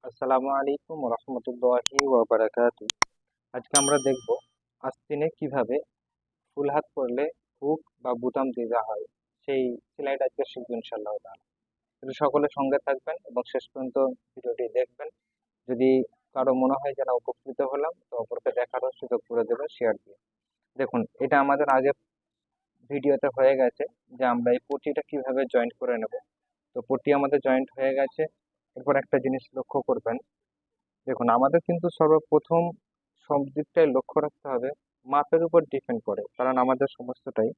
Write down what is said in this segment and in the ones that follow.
আসসালামু আলাইকুম রহমতুল্লাহি ওয়া বারাকাতু। আজকে আমরা দেখব আস্তিনে কিভাবে ফুল হাত করলে হুক বা বুতাম দেওয়া হয় সেই সেলাইটা আজকে শিখবো ইনশাআল্লাহ তাআলা। একটু সকলে সঙ্গে থাকবেন এবং শেষ পর্যন্ত ভিডিওটি দেখবেন। যদি কারো মনে হয় যে না উপকৃত হলাম তো অপরকে দেখারও সুযোগ করে দেবেন শেয়ার দিয়ে। দেখুন, এটা আমাদের আগে ভিডিওতে হয়ে গেছে যে আমরা এই পটিটা কিভাবে জয়েন্ট করে নেব। তো পটি আমাদের জয়েন্ট হয়ে গেছে। এরপর একটা জিনিস লক্ষ্য করবেন, দেখুন আমাদের কিন্তু সর্বপ্রথম সব দিকটাই লক্ষ্য রাখতে হবে, মাপের উপর ডিপেন্ড করে, কারণ আমাদের সমস্তটাই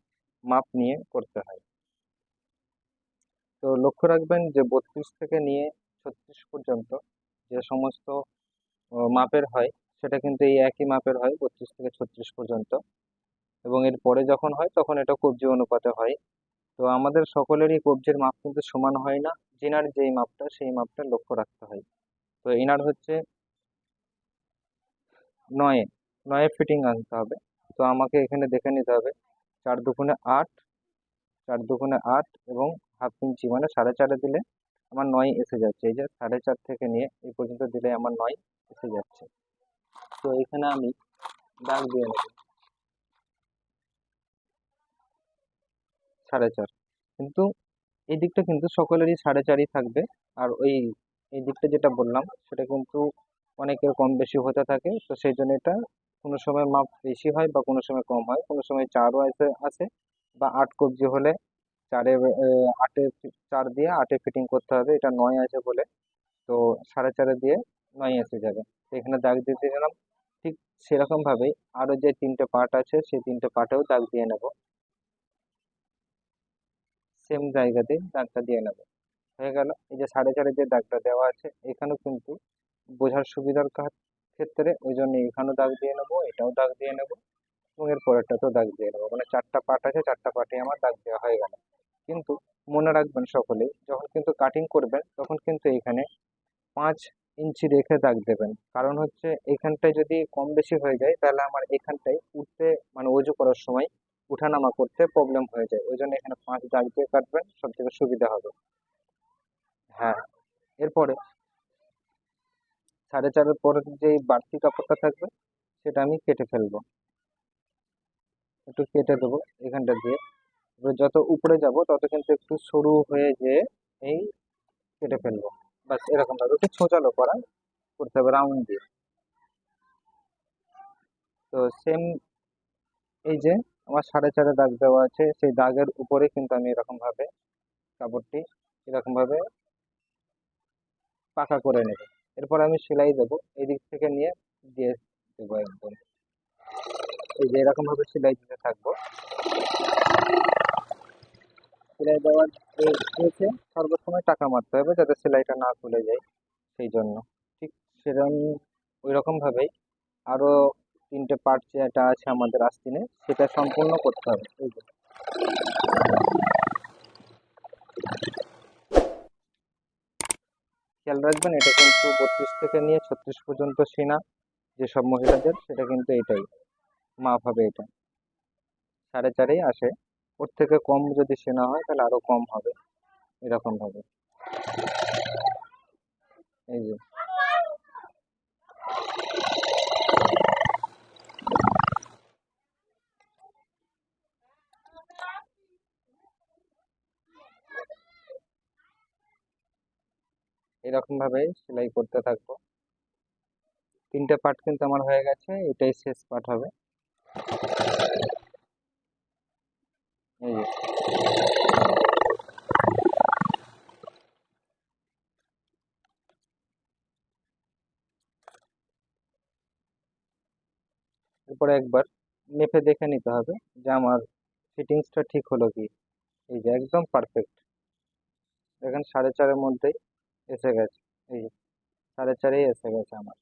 মাপ নিয়ে করতে হয়। তো লক্ষ্য রাখবেন যে 32 থেকে নিয়ে 36 পর্যন্ত যে সমস্ত মাপের হয় সেটা কিন্তু এই একই মাপের হয় 32 থেকে 36 পর্যন্ত। এবং এর পরে যখন হয় তখন এটা কবজি অনুপাতে হয়। তো আমাদের সকলেরই কবজির মাপ কিন্তু সমান হয় না, যেনার যেই মাপটা সেই মাপটা লক্ষ্য রাখতে হয়। তো এনার হচ্ছে নয়ে নয়ে ফিটিং আনতে হবে। তো আমাকে এখানে দেখে নিতে হবে 4 দুগুণে 8, 4 দুগুণে 8 এবং হাফ ইঞ্চি মানে 4.5 দিলে আমার 9 এসে যাচ্ছে। এই যে 4.5 থেকে নিয়ে এই পর্যন্ত দিলে আমার 9 এসে যাচ্ছে। তো এখানে আমি দাগ দিয়ে নেব 4.5। কিন্তু এই দিকটা কিন্তু সকলেরই 4.5 থাকবে। আর এই দিকটা যেটা বললাম সেটা কিন্তু অনেকের কম বেশি হতে থাকে। তো সেই জন্য এটা কোনো সময় মাপ বেশি হয় বা কোনো সময় কম হয়, কোনো সময় 4ও আসে বা 8 কবজি হলে 8-এ 4 দিয়ে 8-এ ফিটিং করতে হবে, এটা 9 আছে বলে। তো 4.5 দিয়ে 9 এসে যাবে। তো এখানে দাগ দিয়ে দিলাম। ঠিক সেরকম ভাবেই আরো যে 3টে পার্ট আছে সেই 3টে পার্টেও দাগ দিয়ে নেব, সেম জায়গাতেই দাগটা দিয়ে নেব। হয়ে গেল। এই যে 4.5 যে দাগটা দেওয়া আছে এখানেও কিন্তু বোঝার সুবিধার ক্ষেত্রে ওই জন্য এখানেও দাগ দিয়ে নেবো, এটাও দাগ দিয়ে নেবো এবং এর পরেরটাতেও দাগ দিয়ে নেবো। মানে 4টা পার্ট আছে, 4টা পার্টে আমার দাগ দেওয়া হয়ে গেল। কিন্তু মনে রাখবেন সকলেই, যখন কিন্তু কাটিং করবেন তখন কিন্তু এখানে 5 ইঞ্চি রেখে দাগ দেবেন। কারণ হচ্ছে এখানটায় যদি কম বেশি হয়ে যায় তাহলে আমার এখানটায় উঠতে মানে ওজু করার সময় উঠানামা করতে প্রবলেম হয়ে যায়। ওই জন্য এখানে 5 দাগ দিয়ে কাটবেন, সব থেকে সুবিধা হবে। হ্যাঁ, এরপরে 4.5-এর পরের যে বাড়তি কাপড়টা থাকবে সেটা আমি কেটে ফেলবো, একটু কেটে দেবো এখানটা দিয়ে। এবার যত উপরে যাব তত কিন্তু একটু সরু হয়ে যেয়ে এই কেটে ফেলবো। বাস এরকম ভাবে একটু ছোচালো করা করতে হবে রাউন্ড দিয়ে। তো সেম এই যে আমার 4.5 দাগ দেওয়া আছে সেই দাগের উপরে কিন্তু আমি এরকম ভাবে কাপড়টি এরকম ভাবে পাকা করে নেব। এরপর আমি সেলাই দেবো, এদিক থেকে নিয়ে দিয়ে দেবো একদম। এই যে এরকম ভাবে সেলাই দিতে থাকবো। সেলাই দেওয়ার শেষে সর্বসময় টাকা মারতে হবে যাতে সেলাইটা না খুলে যায়, সেই জন্য। ঠিক সেরকম ওই রকম ভাবেই আরো 3টে পার্ট যেটা আছে আমাদের আস্তিনে সেটা সম্পূর্ণ করতে হবে। এই যে খেয়াল রাখবেন, এটা কিন্তু 32 থেকে নিয়ে 36 পর্যন্ত সিনা যেসব মহিলাদের সেটা কিন্তু এটাই মাপ হবে, এটা 4.5 আসে। ওর থেকে কম যদি সেনা হয় তাহলে আরো কম হবে, এরকম ভাবে। এই যে এরকম ভাবে সেলাই করতে থাকবো। 3টে পার্ট কিন্তু আমার হয়ে গেছে, এটাই শেষ পার্ট হবে। এই যে এরপরে একবার মেপে দেখে নিতে হবে যে আমার ফিটিংসটা ঠিক হলো কি। এই যে একদম পারফেক্ট, দেখেন 4.5-এর মধ্যেই এসে গেছে। এই যে 4.5 এসে গেছে আমার।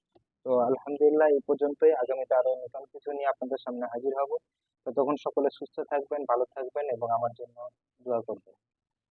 তো আলহামদুলিল্লাহ এই পর্যন্তই। আগামীতে আরো নতুন কিছু নিয়ে আপনাদের সামনে হাজির হব। ততক্ষণ সকলে সুস্থ থাকবেন, ভালো থাকবেন এবং আমার জন্য দোয়া করবেন।